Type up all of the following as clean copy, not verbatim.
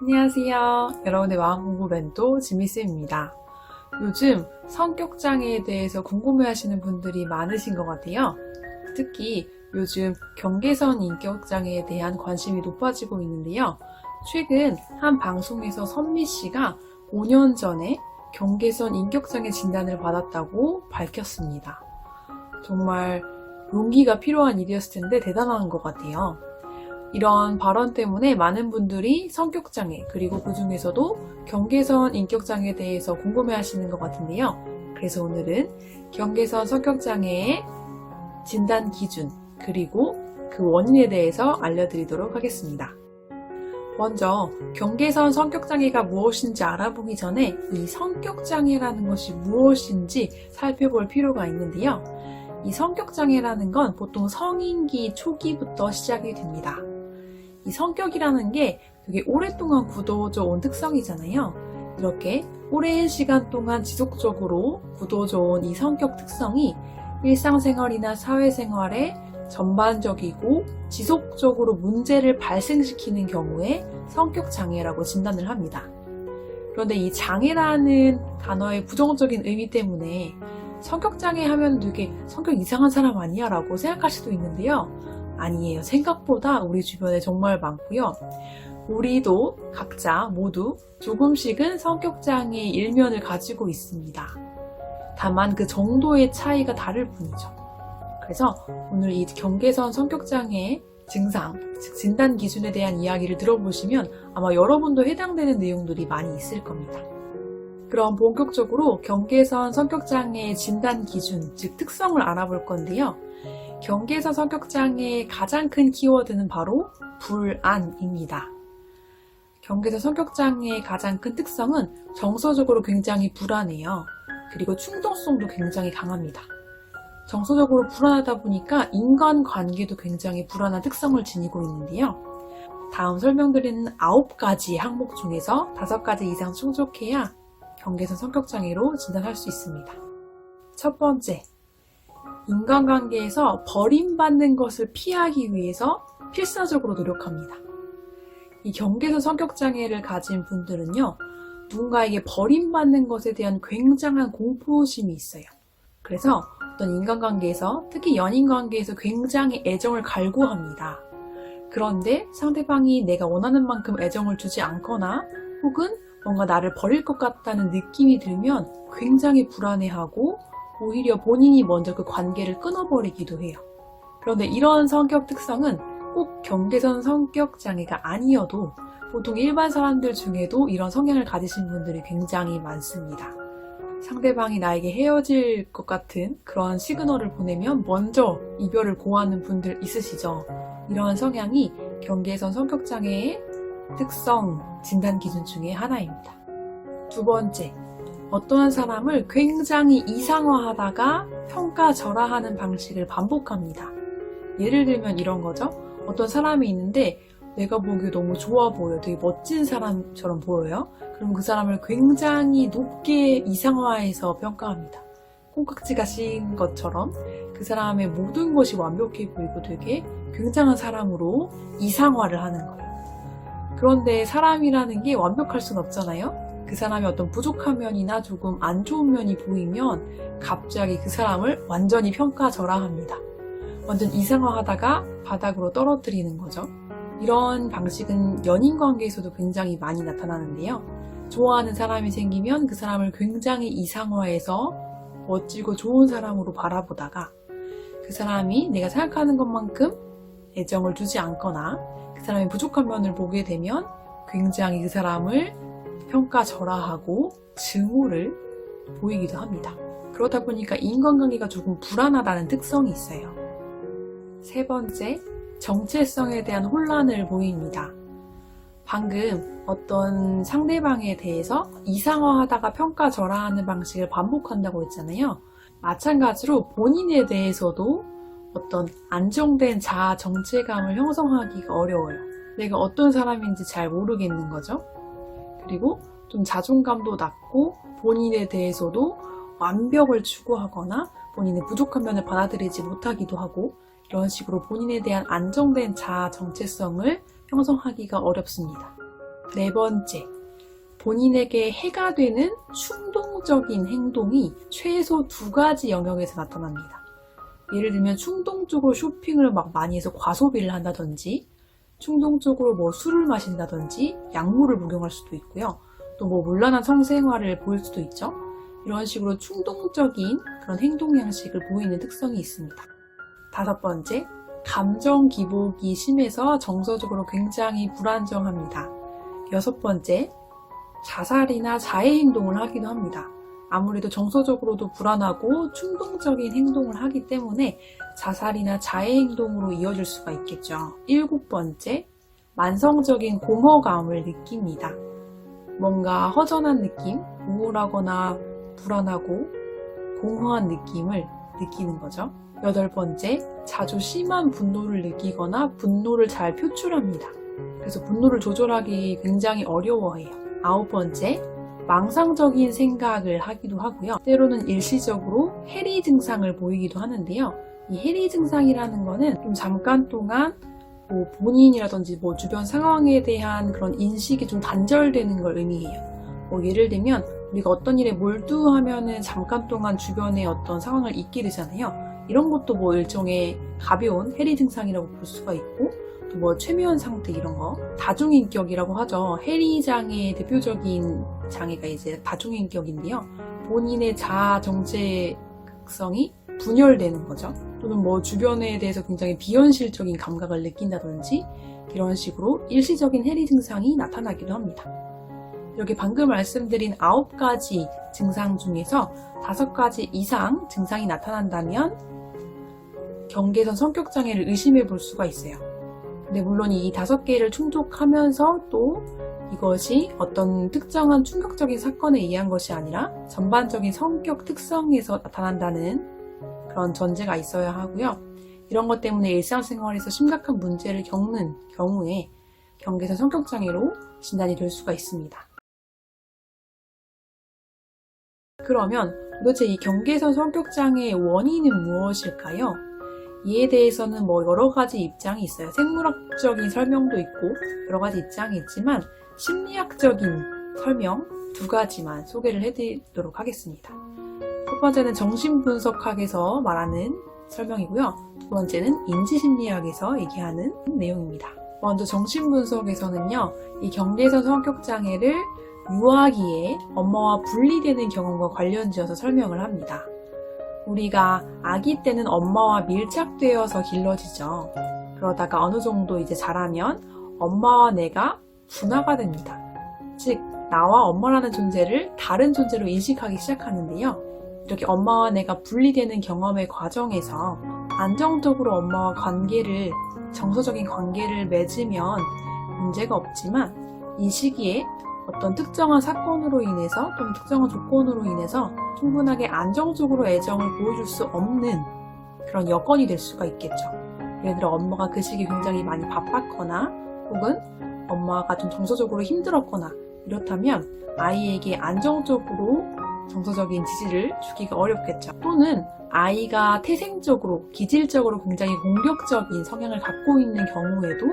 안녕하세요. 여러분의 마음공부 멘토 지미쌤입니다. 요즘 성격장애에 대해서 궁금해하시는 분들이 많으신 것 같아요. 특히 요즘 경계선 인격장애에 대한 관심이 높아지고 있는데요. 최근 한 방송에서 선미씨가 5년 전에 경계선 인격장애 진단을 받았다고 밝혔습니다. 정말 용기가 필요한 일이었을 텐데 대단한 것 같아요. 이런 발언 때문에 많은 분들이 성격장애, 그리고 그 중에서도 경계선 인격장애에 대해서 궁금해하시는 것 같은데요. 그래서 오늘은 경계선 성격장애의 진단 기준, 그리고 그 원인에 대해서 알려드리도록 하겠습니다. 먼저 경계선 성격장애가 무엇인지 알아보기 전에 이 성격장애라는 것이 무엇인지 살펴볼 필요가 있는데요. 이 성격장애라는 건 보통 성인기 초기부터 시작이 됩니다. 이 성격이라는 게 되게 오랫동안 굳어져 온 특성이잖아요. 이렇게 오랜 시간 동안 지속적으로 굳어져 온 이 성격 특성이 일상생활이나 사회생활에 전반적이고 지속적으로 문제를 발생시키는 경우에 성격장애라고 진단을 합니다. 그런데 이 장애라는 단어의 부정적인 의미 때문에 성격장애 하면 되게 성격 이상한 사람 아니야? 라고 생각할 수도 있는데요. 아니에요. 생각보다 우리 주변에 정말 많고요. 우리도 각자 모두 조금씩은 성격장애의 일면을 가지고 있습니다. 다만 그 정도의 차이가 다를 뿐이죠. 그래서 오늘 이 경계선 성격장애 증상, 즉 진단 기준에 대한 이야기를 들어보시면 아마 여러분도 해당되는 내용들이 많이 있을 겁니다. 그럼 본격적으로 경계선 성격장애의 진단 기준, 즉 특성을 알아볼 건데요. 경계선 성격장애의 가장 큰 키워드는 바로 불안입니다. 경계선 성격장애의 가장 큰 특성은 정서적으로 굉장히 불안해요. 그리고 충동성도 굉장히 강합니다. 정서적으로 불안하다 보니까 인간관계도 굉장히 불안한 특성을 지니고 있는데요. 다음 설명드리는 9가지 항목 중에서 5가지 이상 충족해야 경계선 성격장애로 진단할 수 있습니다. 첫 번째, 인간관계에서 버림받는 것을 피하기 위해서 필사적으로 노력합니다. 이 경계선 성격장애를 가진 분들은요, 누군가에게 버림받는 것에 대한 굉장한 공포심이 있어요. 그래서 어떤 인간관계에서, 특히 연인관계에서 굉장히 애정을 갈구합니다. 그런데 상대방이 내가 원하는 만큼 애정을 주지 않거나 혹은 뭔가 나를 버릴 것 같다는 느낌이 들면 굉장히 불안해하고 오히려 본인이 먼저 그 관계를 끊어버리기도 해요. 그런데 이런 성격 특성은 꼭 경계선 성격 장애가 아니어도 보통 일반 사람들 중에도 이런 성향을 가지신 분들이 굉장히 많습니다. 상대방이 나에게 헤어질 것 같은 그런 시그널을 보내면 먼저 이별을 고하는 분들 있으시죠? 이러한 성향이 경계선 성격 장애의 특성 진단 기준 중에 하나입니다. 두 번째, 어떠한 사람을 굉장히 이상화하다가 평가절하하는 방식을 반복합니다. 예를 들면 이런 거죠. 어떤 사람이 있는데 내가 보기에 너무 좋아 보여. 되게 멋진 사람처럼 보여요. 그럼 그 사람을 굉장히 높게 이상화해서 평가합니다. 콩깍지가 씌인 것처럼 그 사람의 모든 것이 완벽해 보이고 되게 굉장한 사람으로 이상화를 하는 거예요. 그런데 사람이라는 게 완벽할 순 없잖아요. 그 사람의 어떤 부족한 면이나 조금 안 좋은 면이 보이면 갑자기 그 사람을 완전히 평가절하합니다. 완전 이상화하다가 바닥으로 떨어뜨리는 거죠. 이런 방식은 연인관계에서도 굉장히 많이 나타나는데요. 좋아하는 사람이 생기면 그 사람을 굉장히 이상화해서 멋지고 좋은 사람으로 바라보다가 그 사람이 내가 생각하는 것만큼 애정을 주지 않거나 그 사람의 부족한 면을 보게 되면 굉장히 그 사람을 평가절하하고 증오를 보이기도 합니다. 그러다 보니까 인간관계가 조금 불안하다는 특성이 있어요. 세 번째, 정체성에 대한 혼란을 보입니다. 방금 어떤 상대방에 대해서 이상화하다가 평가절하하는 방식을 반복한다고 했잖아요. 마찬가지로 본인에 대해서도 어떤 안정된 자아 정체감을 형성하기가 어려워요. 내가 어떤 사람인지 잘 모르겠는 거죠. 그리고 좀 자존감도 낮고 본인에 대해서도 완벽을 추구하거나 본인의 부족한 면을 받아들이지 못하기도 하고 이런 식으로 본인에 대한 안정된 자아 정체성을 형성하기가 어렵습니다. 네 번째, 본인에게 해가 되는 충동적인 행동이 최소 2가지 영역에서 나타납니다. 예를 들면 충동적으로 쇼핑을 막 많이 해서 과소비를 한다든지, 충동적으로 뭐 술을 마신다든지, 약물을 복용할 수도 있고요. 또 뭐 문란한 성생활을 보일 수도 있죠. 이런 식으로 충동적인 그런 행동 양식을 보이는 특성이 있습니다. 5번째, 감정 기복이 심해서 정서적으로 굉장히 불안정합니다. 6번째, 자살이나 자해 행동을 하기도 합니다. 아무래도 정서적으로도 불안하고 충동적인 행동을 하기 때문에 자살이나 자해 행동으로 이어질 수가 있겠죠. 7번째, 만성적인 공허감을 느낍니다. 뭔가 허전한 느낌, 우울하거나 불안하고 공허한 느낌을 느끼는 거죠. 8번째, 자주 심한 분노를 느끼거나 분노를 잘 표출합니다. 그래서 분노를 조절하기 굉장히 어려워해요. 9번째, 망상적인 생각을 하기도 하고요. 때로는 일시적으로 해리 증상을 보이기도 하는데요. 이 해리 증상이라는 거는 좀 잠깐 동안 뭐 본인이라든지 뭐 주변 상황에 대한 그런 인식이 좀 단절되는 걸 의미해요. 뭐 예를 들면 우리가 어떤 일에 몰두하면은 잠깐 동안 주변의 어떤 상황을 잊게 되잖아요. 이런 것도 뭐 일종의 가벼운 해리 증상이라고 볼 수가 있고, 또 뭐 최면 상태 이런 거, 다중인격이라고 하죠. 해리 장애의 대표적인 장애가 이제 다중인격인데요. 본인의 자아 정체성이 분열되는 거죠. 또는 뭐 주변에 대해서 굉장히 비현실적인 감각을 느낀다든지 이런 식으로 일시적인 해리 증상이 나타나기도 합니다. 이렇게 방금 말씀드린 9가지 증상 중에서 5가지 이상 증상이 나타난다면 경계선 성격장애를 의심해 볼 수가 있어요. 근데 물론 이 5개를 충족하면서 또 이것이 어떤 특정한 충격적인 사건에 의한 것이 아니라 전반적인 성격 특성에서 나타난다는 그런 전제가 있어야 하고요. 이런 것 때문에 일상생활에서 심각한 문제를 겪는 경우에 경계선 성격장애로 진단이 될 수가 있습니다. 그러면 도대체 이 경계선 성격장애의 원인은 무엇일까요? 이에 대해서는 뭐 여러 가지 입장이 있어요. 생물학적인 설명도 있고 여러 가지 입장이 있지만 심리학적인 설명 2가지만 소개를 해드리도록 하겠습니다. 첫 번째는 정신분석학에서 말하는 설명이고요. 2번째는 인지심리학에서 얘기하는 내용입니다. 먼저 정신분석에서는요, 이 경계선 성격장애를 유아기에 엄마와 분리되는 경험과 관련지어서 설명을 합니다. 우리가 아기 때는 엄마와 밀착되어서 길러지죠. 그러다가 어느 정도 이제 자라면 엄마와 내가 분화가 됩니다. 즉, 나와 엄마라는 존재를 다른 존재로 인식하기 시작하는데요. 이렇게 엄마와 내가 분리되는 경험의 과정에서 안정적으로 엄마와 정서적인 관계를 맺으면 문제가 없지만 이 시기에 어떤 특정한 사건으로 인해서 또는 특정한 조건으로 인해서 충분하게 안정적으로 애정을 보여줄 수 없는 그런 여건이 될 수가 있겠죠. 예를 들어 엄마가 그 시기에 굉장히 많이 바빴거나 혹은 엄마가 좀 정서적으로 힘들었거나 이렇다면 아이에게 안정적으로 정서적인 지지를 주기가 어렵겠죠. 또는 아이가 태생적으로, 기질적으로 굉장히 공격적인 성향을 갖고 있는 경우에도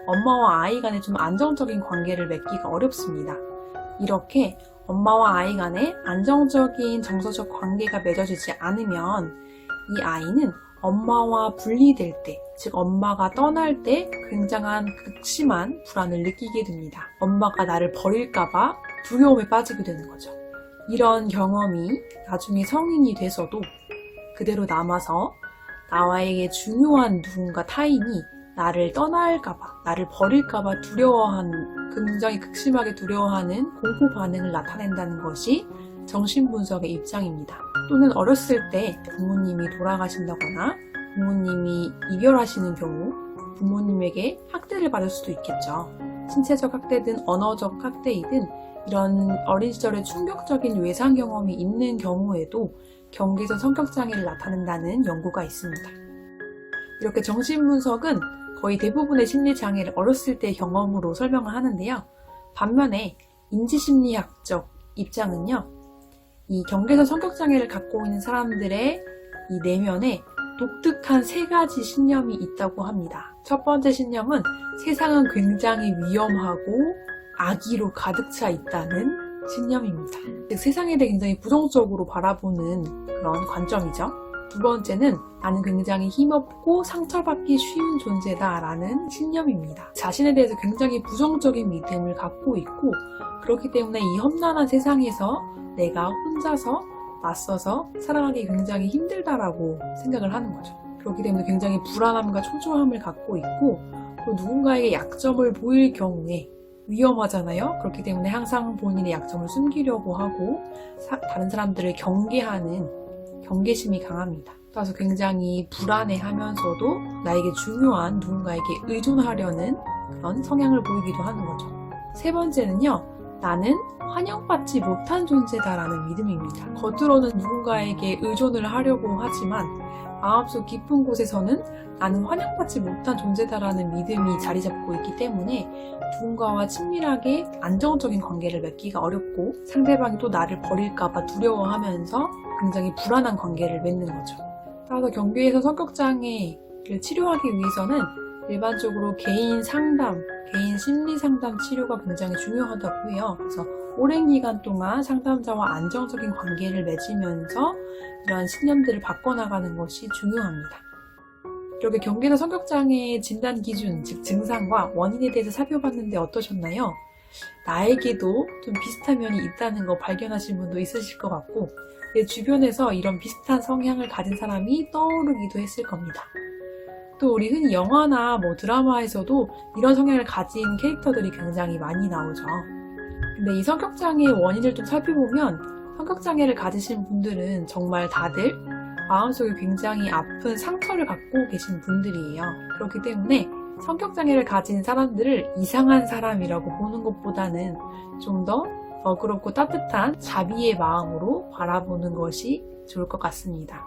엄마와 아이 간에 좀 안정적인 관계를 맺기가 어렵습니다. 이렇게 엄마와 아이 간에 안정적인 정서적 관계가 맺어지지 않으면 이 아이는 엄마와 분리될 때, 즉 엄마가 떠날 때 굉장한 극심한 불안을 느끼게 됩니다. 엄마가 나를 버릴까봐 두려움에 빠지게 되는 거죠. 이런 경험이 나중에 성인이 돼서도 그대로 남아서 나에게 중요한 누군가 타인이 나를 떠날까봐, 나를 버릴까봐 굉장히 극심하게 두려워하는 공포 반응을 나타낸다는 것이 정신분석의 입장입니다. 또는 어렸을 때 부모님이 돌아가신다거나 부모님이 이별하시는 경우 부모님에게 학대를 받을 수도 있겠죠. 신체적 학대든 언어적 학대이든 이런 어린 시절에 충격적인 외상 경험이 있는 경우에도 경계선 성격장애를 나타낸다는 연구가 있습니다. 이렇게 정신분석은 거의 대부분의 심리장애를 어렸을 때의 경험으로 설명을 하는데요. 반면에 인지심리학적 입장은요, 이 경계선 성격장애를 갖고 있는 사람들의 이 내면에 독특한 3가지 신념이 있다고 합니다. 첫 번째 신념은 세상은 굉장히 위험하고 악의로 가득 차 있다는 신념입니다. 즉, 세상에 대해 굉장히 부정적으로 바라보는 그런 관점이죠. 두 번째는 나는 굉장히 힘없고 상처받기 쉬운 존재다라는 신념입니다. 자신에 대해서 굉장히 부정적인 믿음을 갖고 있고, 그렇기 때문에 이 험난한 세상에서 내가 혼자서 맞서서 살아가기 굉장히 힘들다라고 생각을 하는 거죠. 그렇기 때문에 굉장히 불안함과 초조함을 갖고 있고, 또 누군가에게 약점을 보일 경우에 위험하잖아요. 그렇기 때문에 항상 본인의 약점을 숨기려고 하고 다른 사람들을 경계하는 경계심이 강합니다. 따라서 굉장히 불안해하면서도 나에게 중요한 누군가에게 의존하려는 그런 성향을 보이기도 하는 거죠. 세 번째는요, 나는 환영받지 못한 존재다라는 믿음입니다. 겉으로는 누군가에게 의존을 하려고 하지만 마음속 깊은 곳에서는 나는 환영받지 못한 존재다라는 믿음이 자리 잡고 있기 때문에 누군가와 친밀하게 안정적인 관계를 맺기가 어렵고, 상대방이 또 나를 버릴까봐 두려워하면서 굉장히 불안한 관계를 맺는 거죠. 따라서 경계에서 성격장애를 치료하기 위해서는 일반적으로 개인 상담, 개인 심리 상담 치료가 굉장히 중요하다고 해요. 그래서 오랜 기간 동안 상담자와 안정적인 관계를 맺으면서 이러한 신념들을 바꿔나가는 것이 중요합니다. 이렇게 경계에서 성격장애의 진단 기준, 즉 증상과 원인에 대해서 살펴봤는데 어떠셨나요? 나에게도 좀 비슷한 면이 있다는 거 발견하신 분도 있으실 것 같고, 내 주변에서 이런 비슷한 성향을 가진 사람이 떠오르기도 했을 겁니다. 또 우리 흔히 영화나 드라마에서도 이런 성향을 가진 캐릭터들이 굉장히 많이 나오죠. 근데 이 성격장애의 원인을 좀 살펴보면 성격장애를 가지신 분들은 정말 다들 마음속에 굉장히 아픈 상처를 갖고 계신 분들이에요. 그렇기 때문에 성격장애를 가진 사람들을 이상한 사람이라고 보는 것보다는 좀 더 너그럽고 따뜻한 자비의 마음으로 바라보는 것이 좋을 것 같습니다.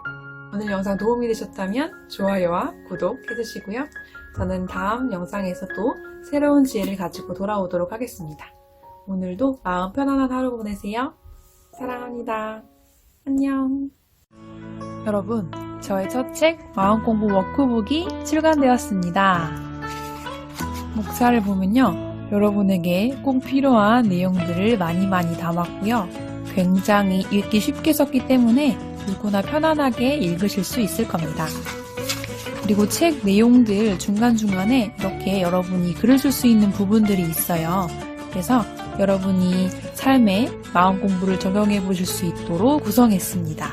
오늘 영상 도움이 되셨다면 좋아요와 구독 해주시고요. 저는 다음 영상에서 또 새로운 지혜를 가지고 돌아오도록 하겠습니다. 오늘도 마음 편안한 하루 보내세요. 사랑합니다. 안녕. 여러분, 저의 첫 책 마음공부 워크북이 출간되었습니다. 목차를 보면요, 여러분에게 꼭 필요한 내용들을 많이 담았고요. 굉장히 읽기 쉽게 썼기 때문에 누구나 편안하게 읽으실 수 있을 겁니다. 그리고 책 내용들 중간중간에 이렇게 여러분이 글을 쓸 수 있는 부분들이 있어요. 그래서 여러분이 삶에 마음 공부를 적용해 보실 수 있도록 구성했습니다.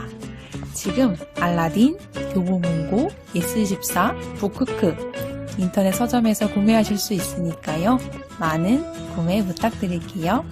지금 알라딘, 교보문고, 예스24, 북크크 인터넷 서점에서 구매하실 수 있으니까요. 많은 구매 부탁드릴게요.